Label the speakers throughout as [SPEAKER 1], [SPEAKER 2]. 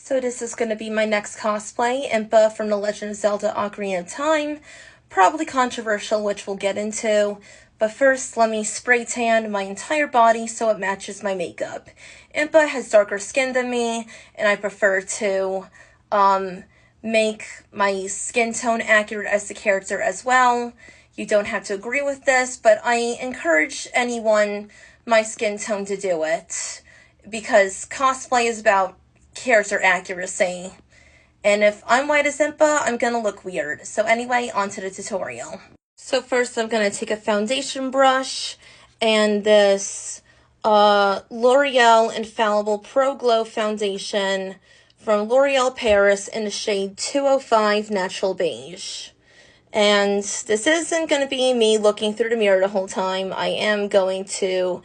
[SPEAKER 1] So this is going to be my next cosplay, Impa from The Legend of Zelda Ocarina of Time. Probably controversial, which we'll get into. But first, let me spray tan my entire body so it matches my makeup. Impa has darker skin than me, and I prefer to make my skin tone accurate as the character as well. You don't have to agree with this, but I encourage anyone my skin tone to do it. Because cosplay is about character accuracy. And if I'm white as Impa, I'm gonna look weird. So anyway, on to the tutorial. So first I'm gonna take a foundation brush and this L'Oreal Infallible Pro Glow Foundation from L'Oreal Paris in the shade 205 Natural Beige. And this isn't going to be me looking through the mirror the whole time. I am going to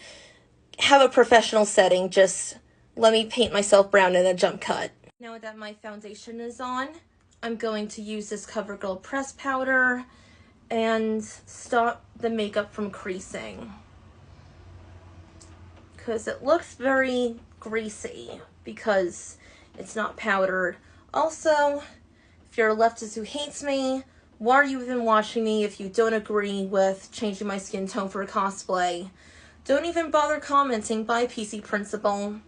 [SPEAKER 1] have a professional setting. Just let me paint myself brown in a jump cut. Now that my foundation is on, I'm going to use this CoverGirl press powder and stop the makeup from creasing. Because it looks very greasy because it's not powdered. Also, if you're a leftist who hates me, why are you even watching me if you don't agree with changing my skin tone for a cosplay? Don't even bother commenting. Bye, PC Principal.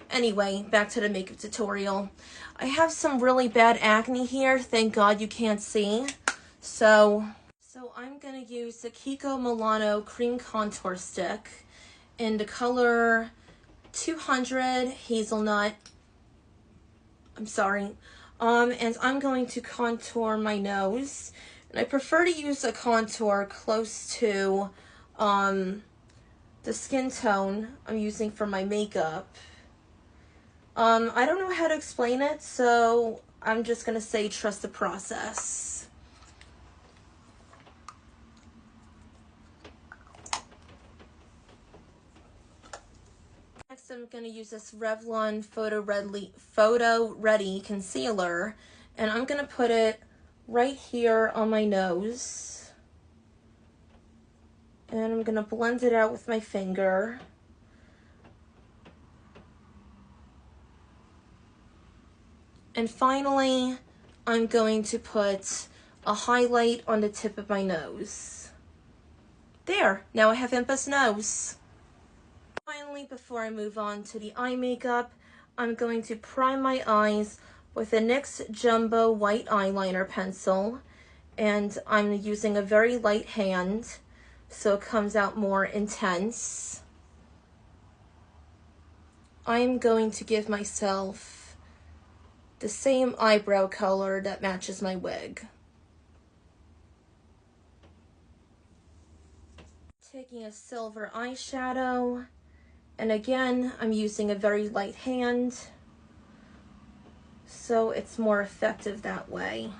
[SPEAKER 1] Anyway, back to the makeup tutorial. I have some really bad acne here. Thank God you can't see. So I'm going to use the Kiko Milano Cream Contour Stick in the color 200 Hazelnut. I'm sorry. And I'm going to contour my nose. And I prefer to use a contour close to the skin tone I'm using for my makeup. I don't know how to explain it, so I'm just going to say trust the process. Next, I'm going to use this Revlon Photo Ready Concealer, and I'm going to put it right here on my nose. And I'm going to blend it out with my finger. And finally, I'm going to put a highlight on the tip of my nose. There, now I have Impa's nose. Finally, before I move on to the eye makeup, I'm going to prime my eyes with a NYX Jumbo White Eyeliner Pencil. And I'm using a very light hand, so it comes out more intense. I'm going to give myself the same eyebrow color that matches my wig. Taking a silver eyeshadow, and again, I'm using a very light hand, so it's more effective that way.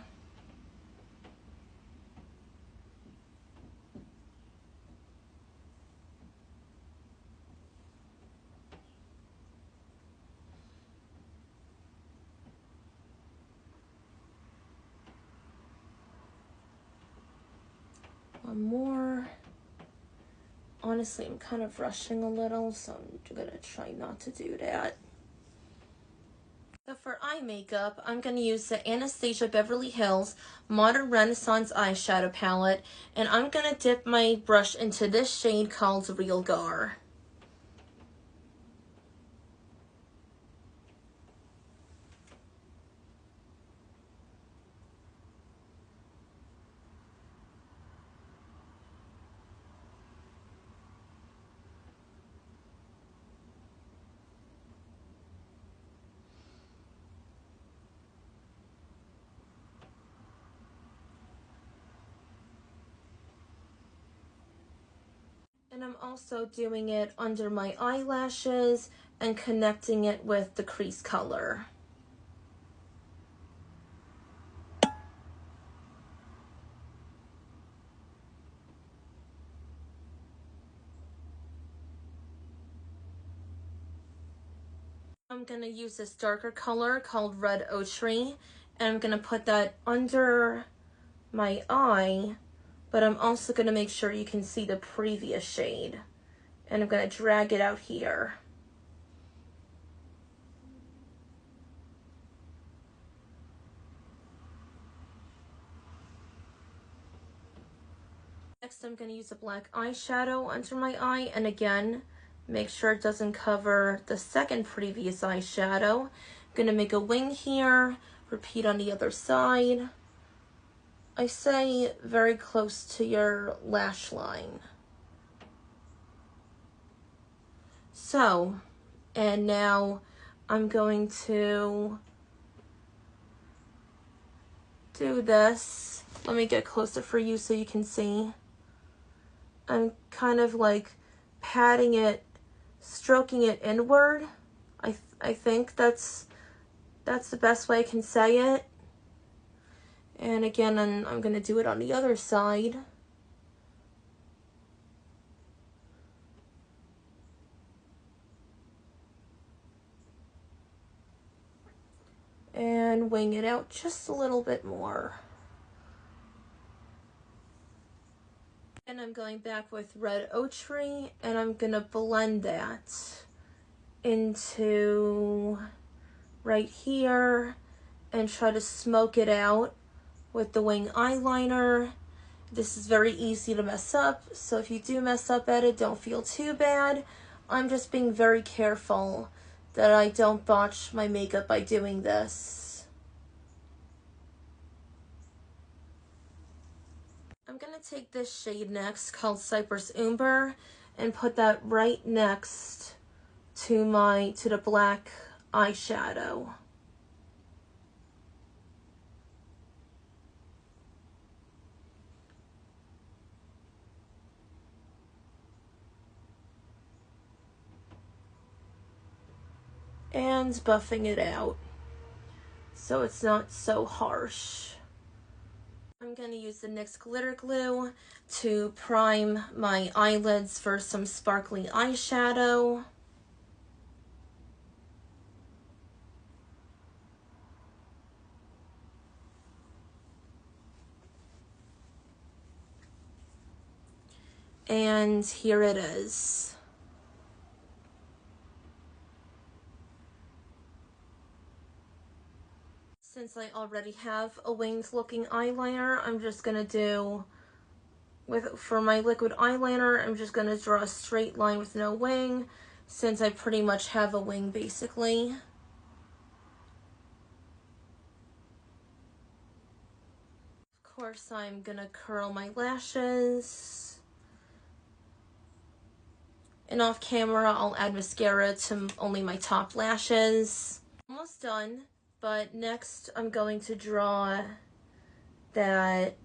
[SPEAKER 1] One more. Honestly, I'm kind of rushing a little, so I'm gonna try not to do that. So for eye makeup, I'm going to use the Anastasia Beverly Hills Modern Renaissance Eyeshadow Palette, and I'm going to dip my brush into this shade called Real Gar. And I'm also doing it under my eyelashes and connecting it with the crease color. I'm going to use this darker color called Red Ochre, and I'm going to put that under my eye, but I'm also going to make sure you can see the previous shade. And I'm going to drag it out here. Next, I'm going to use a black eyeshadow under my eye, and again, make sure it doesn't cover the second previous eyeshadow. I'm going to make a wing here, repeat on the other side. I say very close to your lash line. So, and now I'm going to do this. Let me get closer for you so you can see. I'm kind of like patting it, stroking it inward. I think that's the best way I can say it. And again, I'm going to do it on the other side. And wing it out just a little bit more. And I'm going back with red ochre, and I'm going to blend that into right here and try to smoke it out with the wing eyeliner. This is very easy to mess up, so if you do mess up at it, don't feel too bad. I'm just being very careful that I don't botch my makeup by doing this. I'm going to take this shade next called Cypress Umber and put that right next to the black eyeshadow. And buffing it out so it's not so harsh. I'm going to use the NYX glitter glue to prime my eyelids for some sparkly eyeshadow. And here it is. Since I already have a winged looking eyeliner, I'm just gonna do, for my liquid eyeliner, I'm just gonna draw a straight line with no wing, since I pretty much have a wing basically. Of course, I'm gonna curl my lashes. And off camera, I'll add mascara to only my top lashes. Almost done. But next, I'm going to draw that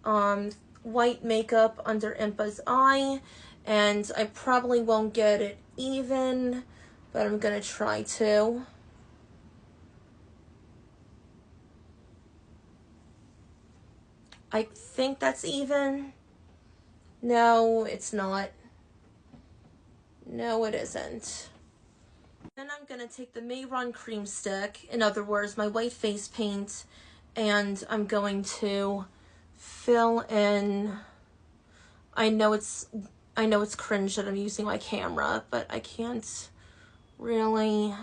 [SPEAKER 1] white makeup under Impa's eye, and I probably won't get it even, but I'm going to try to. I think that's even. No, it's not. No, it isn't. Then I'm going to take the Mayron cream stick, in other words, my white face paint, and I'm going to fill in. I know it's cringe that I'm using my camera, but I can't really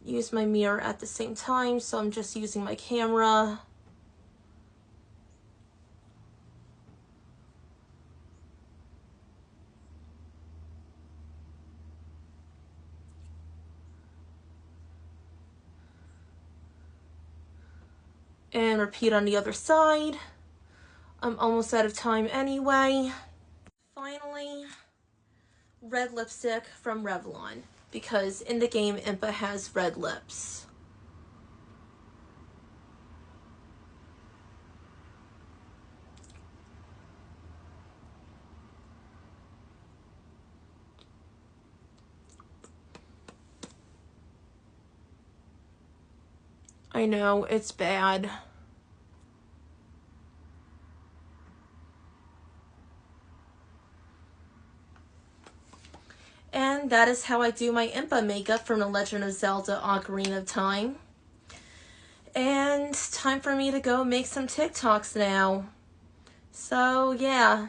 [SPEAKER 1] use my mirror at the same time, so I'm just using my camera. And repeat on the other side. I'm almost out of time anyway. Finally, red lipstick from Revlon, because in the game Impa has red lips. I know, it's bad. And that is how I do my Impa makeup from The Legend of Zelda Ocarina of Time. And time for me to go make some TikToks now. So yeah,